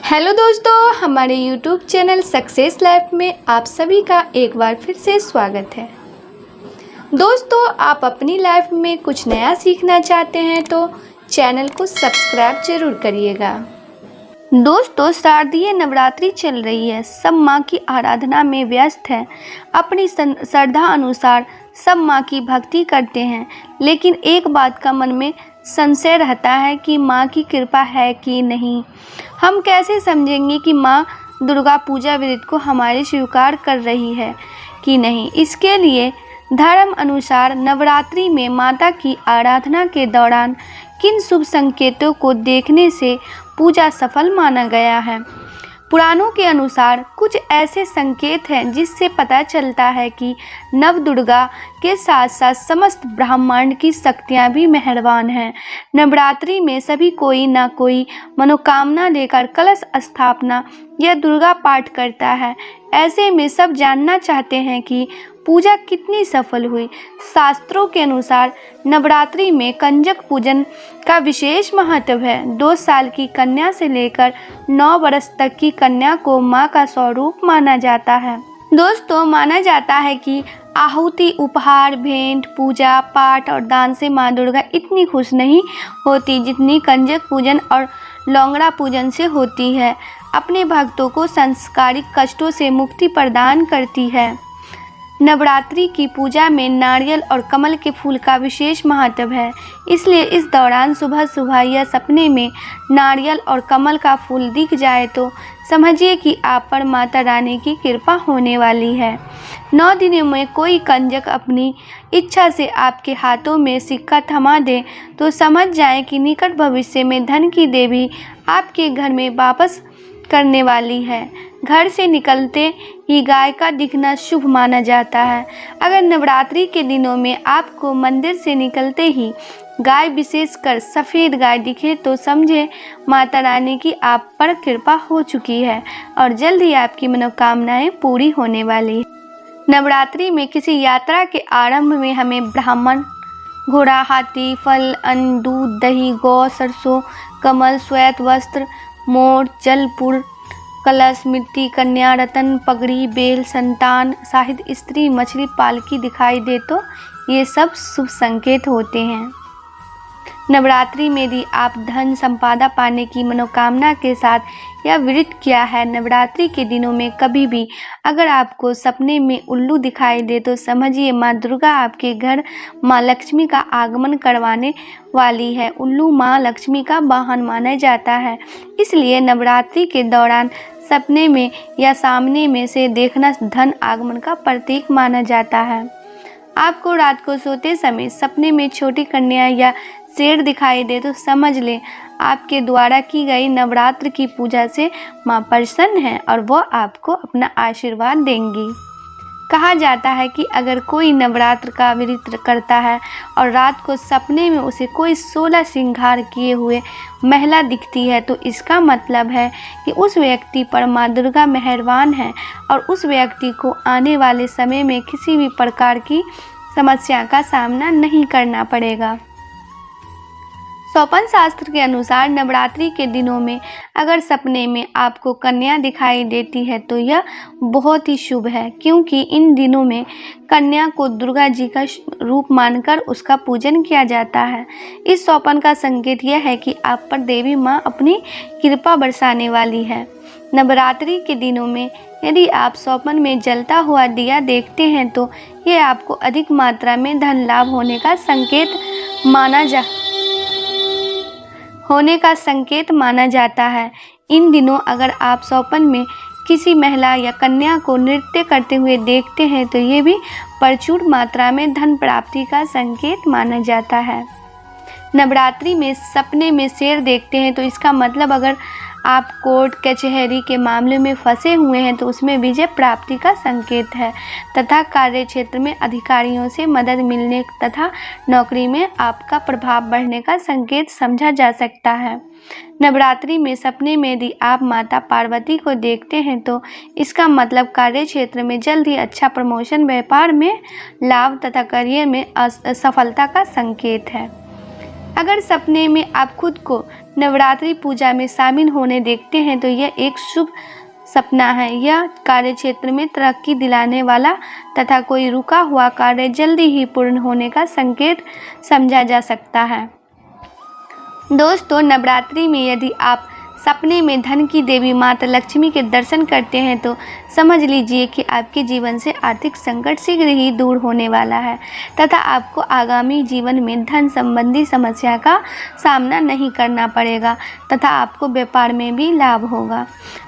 Hello दोस्तों, हमारे YouTube channel success life में आप सभी का एक बार फिर से स्वागत है। दोस्तों, आप अपनी लाइफ में कुछ नया सीखना चाहते हैं तो चैनल को सब्सक्राइब जरूर करिएगा। दोस्तों, शारदीय नवरात्रि चल रही है। सब माँ की आराधना में व्यस्त हैं। अपनी श्रद्धा अनुसार सब माँ की भक्ति करते हैं, लेकिन एक बात का मन में संशय रहता है कि माँ की कृपा है कि नहीं। हम कैसे समझेंगे कि माँ दुर्गा पूजा व्रत को हमारे स्वीकार कर रही है कि नहीं। इसके लिए धर्म अनुसार नवरात्रि में माता की आराधना के दौरान किन शुभ संकेतों को देखने से पूजा सफल माना गया है। पुराणों के अनुसार कुछ ऐसे संकेत हैं जिससे पता चलता है कि नव दुर्गा के साथ साथ समस्त ब्रह्मांड की शक्तियां भी मेहरबान हैं। नवरात्रि में सभी कोई ना कोई मनोकामना लेकर कलश स्थापना या दुर्गा पाठ करता है। ऐसे में सब जानना चाहते हैं कि पूजा कितनी सफल हुई। शास्त्रों के अनुसार नवरात्रि में कंजक पूजन का विशेष महत्व है। 2 साल की कन्या से लेकर 9 वर्ष तक की कन्या को मां का स्वरूप माना जाता है। दोस्तों, माना जाता है कि आहुति, उपहार, भेंट, पूजा पाठ और दान से मां दुर्गा इतनी खुश नहीं होती जितनी कंजक पूजन और लौंगड़ा पूजन से होती है। अपने भक्तों को सांसारिक कष्टों से मुक्ति प्रदान करती है। नवरात्रि की पूजा में नारियल और कमल के फूल का विशेष महत्व है। इसलिए इस दौरान सुबह सुबह या सपने में नारियल और कमल का फूल दिख जाए तो समझिए कि आप पर माता रानी की कृपा होने वाली है। 9 दिनों में कोई कंजक अपनी इच्छा से आपके हाथों में सिक्का थमा दे तो समझ जाएं कि निकट भविष्य में धन की देवी आपके घर में वापस करने वाली है। घर से निकलते ही गाय का दिखना शुभ माना जाता है। अगर नवरात्रि के दिनों में आपको मंदिर से निकलते ही गाय, विशेषकर सफ़ेद गाय दिखे तो समझे माता रानी की आप पर कृपा हो चुकी है और जल्द ही आपकी मनोकामनाएं पूरी होने वाली है। नवरात्रि में किसी यात्रा के आरंभ में हमें ब्राह्मण, घोड़ा, हाथी, फल, अन्न, दूध, दही, गौ, सरसों, कमल, श्वेत वस्त्र, मोर, जलपुर, कलश, मिट्टी, कन्या, रतन, पगड़ी, बेल, संतान, शाहिद स्त्री, मछली, पालकी दिखाई दे तो ये सब शुभ संकेत होते हैं। नवरात्रि में यदि आप धन संपदा पाने की मनोकामना के साथ यह व्रत किया है, नवरात्रि के दिनों में कभी भी अगर आपको सपने में उल्लू दिखाई दे तो समझिए माँ दुर्गा आपके घर माँ लक्ष्मी का आगमन करवाने वाली है। उल्लू माँ लक्ष्मी का वाहन माना जाता है, इसलिए नवरात्रि के दौरान सपने में या सामने में से देखना धन आगमन का प्रतीक माना जाता है। आपको रात को सोते समय सपने में छोटी कन्या या शेर दिखाई दे तो समझ लें आपके द्वारा की गई नवरात्र की पूजा से माँ प्रसन्न है और वह आपको अपना आशीर्वाद देंगी। कहा जाता है कि अगर कोई नवरात्र का व्रत करता है और रात को सपने में उसे कोई 16 श्रृंगार किए हुए महिला दिखती है तो इसका मतलब है कि उस व्यक्ति पर माँ दुर्गा मेहरबान है और उस व्यक्ति को आने वाले समय में किसी भी प्रकार की समस्या का सामना नहीं करना पड़ेगा। स्वपन शास्त्र के अनुसार नवरात्रि के दिनों में अगर सपने में आपको कन्या दिखाई देती है तो यह बहुत ही शुभ है, क्योंकि इन दिनों में कन्या को दुर्गा जी का रूप मानकर उसका पूजन किया जाता है। इस स्वपन का संकेत यह है कि आप पर देवी माँ अपनी कृपा बरसाने वाली है। नवरात्रि के दिनों में यदि आप स्वप्न में जलता हुआ दिया देखते हैं तो यह आपको अधिक मात्रा में धन लाभ होने का संकेत माना जाता है। इन दिनों अगर आप स्वप्न में किसी महिला या कन्या को नृत्य करते हुए देखते हैं तो ये भी प्रचुर मात्रा में धन प्राप्ति का संकेत माना जाता है। नवरात्रि में सपने में शेर देखते हैं तो इसका मतलब अगर आप कोर्ट कचहरी के मामले में फंसे हुए हैं तो उसमें विजय प्राप्ति का संकेत है तथा कार्य क्षेत्र में अधिकारियों से मदद मिलने तथा नौकरी में आपका प्रभाव बढ़ने का संकेत समझा जा सकता है। नवरात्रि में सपने में यदि आप माता पार्वती को देखते हैं तो इसका मतलब कार्य क्षेत्र में जल्द ही अच्छा प्रमोशन, व्यापार में लाभ तथा करियर में सफलता का संकेत है। अगर सपने में आप खुद को नवरात्रि पूजा में शामिल होने देखते हैं तो यह एक शुभ सपना है। यह कार्यक्षेत्र में तरक्की दिलाने वाला तथा कोई रुका हुआ कार्य जल्दी ही पूर्ण होने का संकेत समझा जा सकता है। दोस्तों, नवरात्रि में यदि आप सपने में धन की देवी माता लक्ष्मी के दर्शन करते हैं तो समझ लीजिए कि आपके जीवन से आर्थिक संकट शीघ्र ही दूर होने वाला है तथा आपको आगामी जीवन में धन संबंधी समस्या का सामना नहीं करना पड़ेगा तथा आपको व्यापार में भी लाभ होगा।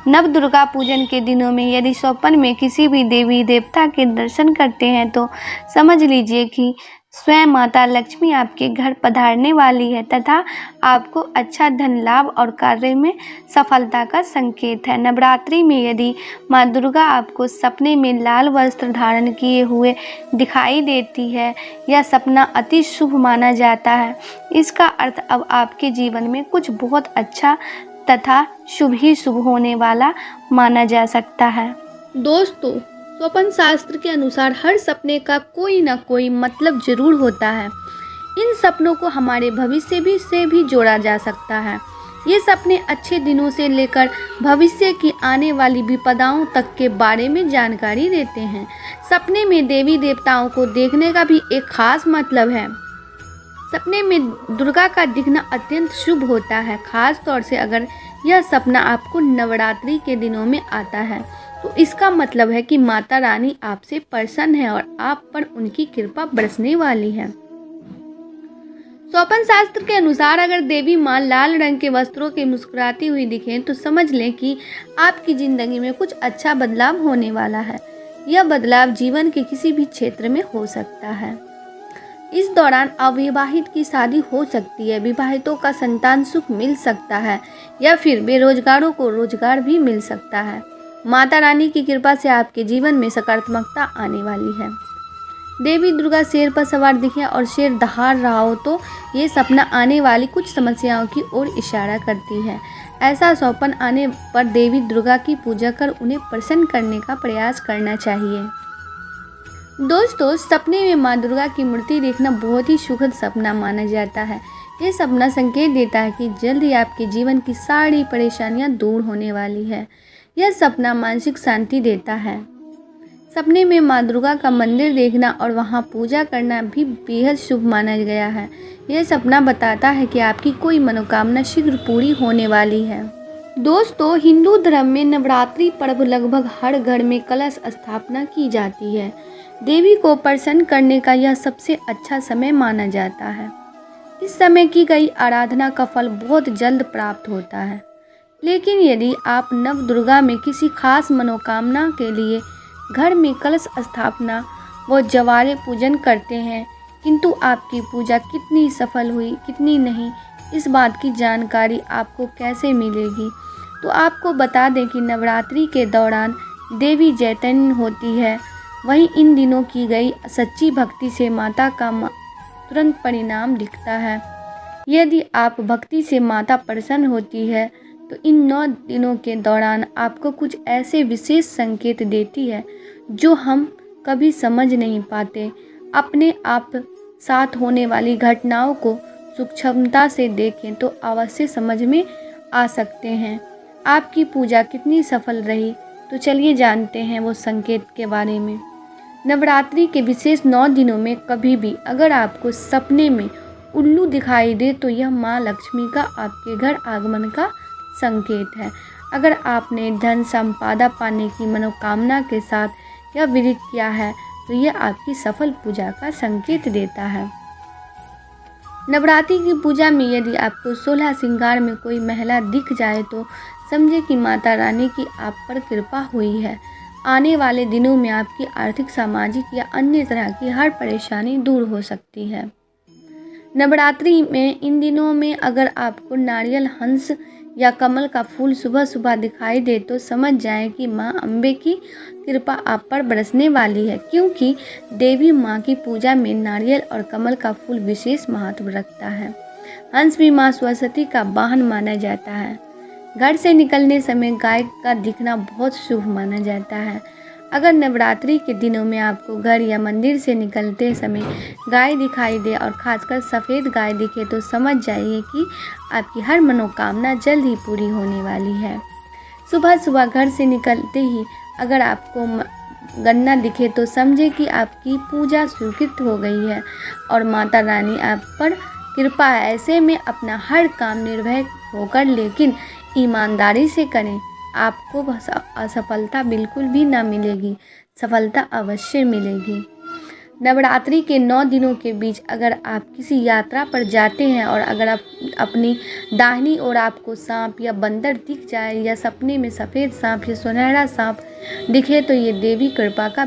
नव दुर्गा पूजन के दिनों में यदि स्वप्न में किसी भी देवी देवता के दर्शन करते हैं तो समझ लीजिए कि स्वयं माता लक्ष्मी आपके घर पधारने वाली है तथा आपको अच्छा धन लाभ और कार्य में सफलता का संकेत है। नवरात्रि में यदि माँ दुर्गा आपको सपने में लाल वस्त्र धारण किए हुए दिखाई देती है, यह सपना अति शुभ माना जाता है। इसका अर्थ अब आपके जीवन में कुछ बहुत अच्छा तथा शुभ ही शुभ होने वाला माना जा सकता है। दोस्तों, स्वप्न शास्त्र के अनुसार हर सपने का कोई ना कोई मतलब जरूर होता है। इन सपनों को हमारे भविष्य से भी जोड़ा जा सकता है। ये सपने अच्छे दिनों से लेकर भविष्य की आने वाली विपदाओं तक के बारे में जानकारी देते हैं। सपने में देवी देवताओं को देखने का भी एक खास मतलब है। सपने में दुर्गा का दिखना अत्यंत शुभ होता है, खास तौर से अगर यह सपना आपको नवरात्रि के दिनों में आता है तो इसका मतलब है कि माता रानी आपसे प्रसन्न है और आप पर उनकी कृपा बरसने वाली है। स्वप्न शास्त्र के अनुसार अगर देवी माँ लाल रंग के वस्त्रों के मुस्कुराती हुई दिखें तो समझ लें कि आपकी जिंदगी में कुछ अच्छा बदलाव होने वाला है। यह बदलाव जीवन के किसी भी क्षेत्र में हो सकता है। इस दौरान अविवाहित की शादी हो सकती है, विवाहितों का संतान सुख मिल सकता है या फिर बेरोजगारों को रोजगार भी मिल सकता है। माता रानी की कृपा से आपके जीवन में सकारात्मकता आने वाली है। देवी दुर्गा शेर पर सवार दिखे और शेर दहाड़ रहा हो तो ये सपना आने वाली कुछ समस्याओं की ओर इशारा करती है। ऐसा स्वप्न आने पर देवी दुर्गा की पूजा कर उन्हें प्रसन्न करने का प्रयास करना चाहिए। दोस्तों, सपने में माँ दुर्गा की मूर्ति देखना बहुत ही सुखद सपना माना जाता है। ये सपना संकेत देता है कि जल्द ही आपके जीवन की सारी परेशानियां दूर होने वाली है। यह सपना मानसिक शांति देता है। सपने में माँ दुर्गा का मंदिर देखना और वहां पूजा करना भी बेहद शुभ माना गया है। यह सपना बताता है कि आपकी कोई मनोकामना शीघ्र पूरी होने वाली है। दोस्तों, हिंदू धर्म में नवरात्रि पर्व लगभग हर घर में कलश स्थापना की जाती है। देवी को प्रसन्न करने का यह सबसे अच्छा समय माना जाता है। इस समय की गई आराधना का फल बहुत जल्द प्राप्त होता है। लेकिन यदि आप नव दुर्गा में किसी खास मनोकामना के लिए घर में कलश स्थापना व जवारे पूजन करते हैं, किंतु आपकी पूजा कितनी सफल हुई कितनी नहीं, इस बात की जानकारी आपको कैसे मिलेगी? तो आपको बता दें कि नवरात्रि के दौरान देवी चैतन्य होती है। वहीं इन दिनों की गई सच्ची भक्ति से माता का तुरंत परिणाम दिखता है। यदि आप भक्ति से माता प्रसन्न होती है तो इन 9 दिनों के दौरान आपको कुछ ऐसे विशेष संकेत देती है जो हम कभी समझ नहीं पाते। अपने आप साथ होने वाली घटनाओं को सूक्ष्मता से देखें तो अवश्य समझ में आ सकते हैं। आपकी पूजा कितनी सफल रही, तो चलिए जानते हैं वो संकेत के बारे में। नवरात्रि के विशेष 9 दिनों में कभी भी अगर आपको सपने में उल्लू दिखाई दे तो यह माँ लक्ष्मी का आपके घर आगमन का संकेत है। अगर आपने धन संपदा पाने की मनोकामना के साथ यह विधि किया है तो यह आपकी सफल पूजा का संकेत देता है। नवरात्रि की पूजा में यदि आपको 16 श्रृंगार में कोई महिला दिख जाए तो समझे कि माता रानी की आप पर कृपा हुई है। आने वाले दिनों में आपकी आर्थिक, सामाजिक या अन्य तरह की हर परेशानी दूर हो सकती है। नवरात्रि में इन दिनों में अगर आपको नारियल, हंस या कमल का फूल सुबह सुबह दिखाई दे तो समझ जाएं कि माँ अम्बे की कृपा आप पर बरसने वाली है, क्योंकि देवी माँ की पूजा में नारियल और कमल का फूल विशेष महत्व रखता है। हंस भी माँ सरस्वती का वाहन माना जाता है। घर से निकलने समय गाय का दिखना बहुत शुभ माना जाता है। अगर नवरात्रि के दिनों में आपको घर या मंदिर से निकलते समय गाय दिखाई दे और खासकर सफ़ेद गाय दिखे तो समझ जाइए कि आपकी हर मनोकामना जल्द ही पूरी होने वाली है। सुबह सुबह घर से निकलते ही अगर आपको गन्ना दिखे तो समझे कि आपकी पूजा स्वीकृत हो गई है और माता रानी आप पर कृपा है। ऐसे में अपना हर काम निर्भय होकर लेकिन ईमानदारी से करें, आपको असफलता बिल्कुल भी ना मिलेगी, सफलता अवश्य मिलेगी। नवरात्रि के 9 दिनों के बीच अगर आप किसी यात्रा पर जाते हैं और अगर आप अपनी दाहिनी ओर आपको सांप या बंदर दिख जाए या सपने में सफ़ेद सांप या सुनहरा सांप दिखे तो ये देवी कृपा का